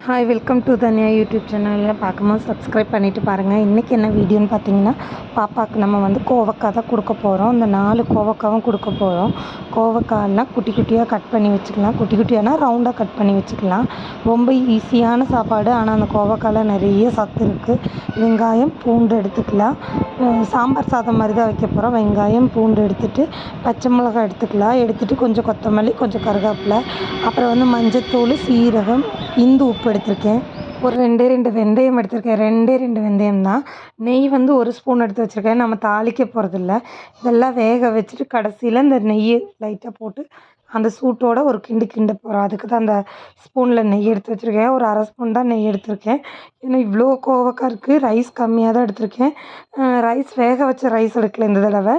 Hi welcome to தனியா YouTube சேனலில் பார்க்கும்போது சப்ஸ்கிரைப் பண்ணிவிட்டு பாருங்கள். இன்றைக்கி என்ன வீடியோன்னு பார்த்தீங்கன்னா, பாப்பாவுக்கு நம்ம வந்து கோவக்காய் தான் கொடுக்க போகிறோம். இந்த 4 கோவக்காவும் கொடுக்க போகிறோம். கோவக்காயெல்லாம் குட்டி குட்டியாக கட் பண்ணி வச்சுக்கலாம். குட்டி குட்டியானா ரவுண்டாக கட் பண்ணி வச்சுக்கலாம். ரொம்ப ஈஸியான சாப்பாடு. ஆனால் அந்த கோவக்காயில் நிறைய சத்து இருக்குது. வெங்காயம் பூண்டு எடுத்துக்கலாம். சாம்பார் சாதம் மாதிரி தான் வைக்க போகிறோம். வெங்காயம் பூண்டு எடுத்துகிட்டு பச்சை மிளகாய் எடுத்துகிட்டு கொஞ்சம் கொத்தமல்லி, கொஞ்சம் கருவேப்பிலை, அப்புறம் வந்து மஞ்சத்தூள், சீரகம், இந்து உப்பு எடுத்திருக்கேன். ஒரு 2 வெந்தயம் எடுத்திருக்கேன். 2 வெந்தயம் தான். நெய் வந்து 1 ஸ்பூன் எடுத்து வச்சுருக்கேன். நம்ம தாளிக்க போகிறதில்ல. இதெல்லாம் வேக வச்சுட்டு கடைசியில் இந்த நெய்யை லைட்டாக போட்டு அந்த சூட்டோட ஒரு கிண்ட போகிறோம். அதுக்கு தான் அந்த ஸ்பூனில் நெய் எடுத்து வச்சுருக்கேன். ஒரு 1/2 ஸ்பூன் தான் நெய் எடுத்திருக்கேன். ஏன்னா இவ்வளோ கோவக்காய் இருக்குது. ரைஸ் கம்மியாக தான் எடுத்திருக்கேன். ரைஸ் வேக வச்ச ரைஸ் எடுக்கல இந்த தடவை.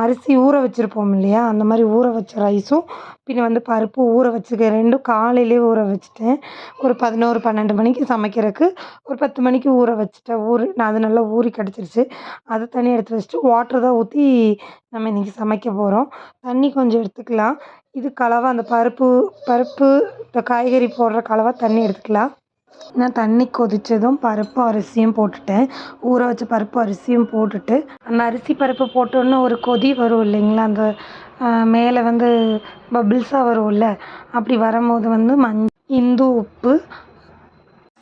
அரிசி ஊற வச்சுருப்போம் இல்லையா, அந்த மாதிரி ஊற வச்ச ரைஸும் பின்ன வந்து பருப்பு ஊற வச்சுருக்கேன். 2ம் காலையிலே ஊற வச்சுட்டேன். ஒரு 11, 12 மணிக்கு சமைக்கிறதுக்கு ஒரு 10 மணிக்கு ஊற வச்சுட்டேன். அது நல்லா ஊறி கிடச்சிருச்சு. அதை தனியாக எடுத்து வச்சுட்டு வாட்டர் தான் ஊற்றி நம்ம இன்றைக்கி சமைக்க போகிறோம். தண்ணி கொஞ்சம் எடுத்துக்கலாம். இது கலவை அந்த பருப்பு இந்த காய்கறி போடுற கலவை தண்ணி எடுத்துக்கலாம். நான் தண்ணி கொதித்ததும் பருப்பு அரிசியும் போட்டுட்டேன். ஊற வச்ச பருப்பு அரிசியும் போட்டுட்டு அந்த அரிசி பருப்பு போட்டோன்னே ஒரு கொதி வரும் இல்லைங்களா, அந்த மேலே வந்து பபிள்ஸாக வரும்ல, அப்படி வரும்போது வந்து இந்து உப்பு,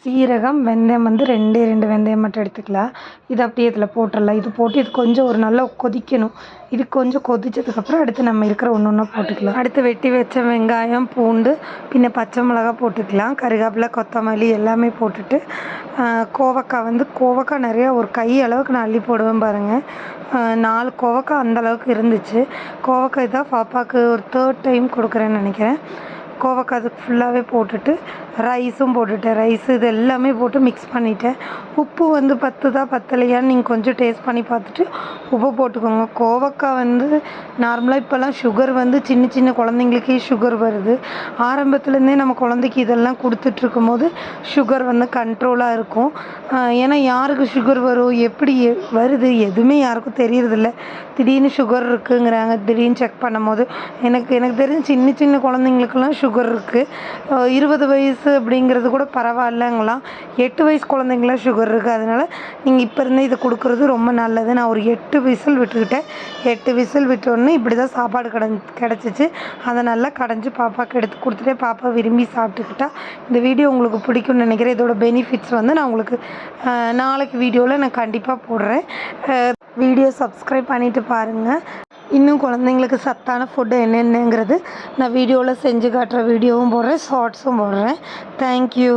சீரகம், வெந்தயம் வந்து 2 வெந்தயம் மட்டும் எடுத்துக்கலாம். இது அப்படியே இதில் போட்டுடலாம். இது போட்டு இது கொஞ்சம் ஒரு நல்லா கொதிக்கணும். இது கொஞ்சம் கொதித்ததுக்கப்புறம் அடுத்து நம்ம இருக்கிற ஒன்று ஒன்றா போட்டுக்கலாம். அடுத்து வெட்டி வச்ச வெங்காயம், பூண்டு, பின்ன பச்சை மிளகா போட்டுக்கலாம். கருவேப்பிலை, கொத்தமல்லி எல்லாமே போட்டுட்டு கோவக்காய் நிறையா ஒரு கை அளவுக்கு நான் அள்ளி போடுவேன் பாருங்கள். 4 கோவக்காய் அந்தளவுக்கு இருந்துச்சு. கோவக்காய் தான் பாப்பாவுக்கு ஒரு 3rd டைம் கொடுக்குறேன்னு நினைக்கிறேன். கோவக்காய் அதுக்கு ஃபுல்லாகவே போட்டுட்டு ரைஸும் போட்டுட்டேன். இது எல்லாமே போட்டு மிக்ஸ் பண்ணிவிட்டேன். உப்பு வந்து பத்தலையான்னு நீங்கள் கொஞ்சம் டேஸ்ட் பண்ணி பார்த்துட்டு உப்பு போட்டுக்கோங்க. கோவக்காய் வந்து நார்மலாக இப்போல்லாம் சுகர் வந்து சின்ன குழந்தைங்களுக்கே சுகர் வருது. ஆரம்பத்துலேருந்தே நம்ம குழந்தைக்கு இதெல்லாம் கொடுத்துட்ருக்கும் போது சுகர் வந்து கண்ட்ரோலாக இருக்கும். ஏன்னா யாருக்கு சுகர் வரும், எப்படி வருது எதுவுமே யாருக்கும் தெரியறதில்ல. திடீர்னு சுகர் இருக்குங்கிறாங்க. திடீர்னு செக் பண்ணும் போது எனக்கு தெரிஞ்சு சின்ன குழந்தைங்களுக்கெல்லாம் சுகர் இருக்குது. 20 வயசு அப்படிங்கிறது கூட பரவாயில்லங்களாம். 8 வயசு குழந்தைங்களாம் சுகர் இருக்குது. அதனால் நீங்கள் இப்போ இருந்தே இதை கொடுக்குறது ரொம்ப நல்லது. நான் ஒரு 8 விசில் விட்டுக்கிட்டேன். 8 விசில் விட்டோன்னே இப்படி தான் சாப்பாடு கிடச்சிச்சு. அதை நல்லா கடைஞ்சி பாப்பாவுக்கு எடுத்து கொடுத்துட்டே பாப்பா விரும்பி சாப்பிட்டுக்கிட்டா. இந்த வீடியோ உங்களுக்கு பிடிக்கும்னு நினைக்கிறேன். இதோட பெனிஃபிட்ஸ் வந்து நான் உங்களுக்கு நாளைக்கு வீடியோவில் நான் கண்டிப்பாக போடுறேன். வீடியோ சப்ஸ்கிரைப் பண்ணிவிட்டு பாருங்கள். இன்னும் குழந்தைங்களுக்கு சத்தான ஃபுட்டு என்னென்னங்கிறது நான் வீடியோவில் செஞ்சு காட்டுற வீடியோவும் போடுறேன், ஷார்ட்ஸும் போடுறேன். தேங்க்யூ.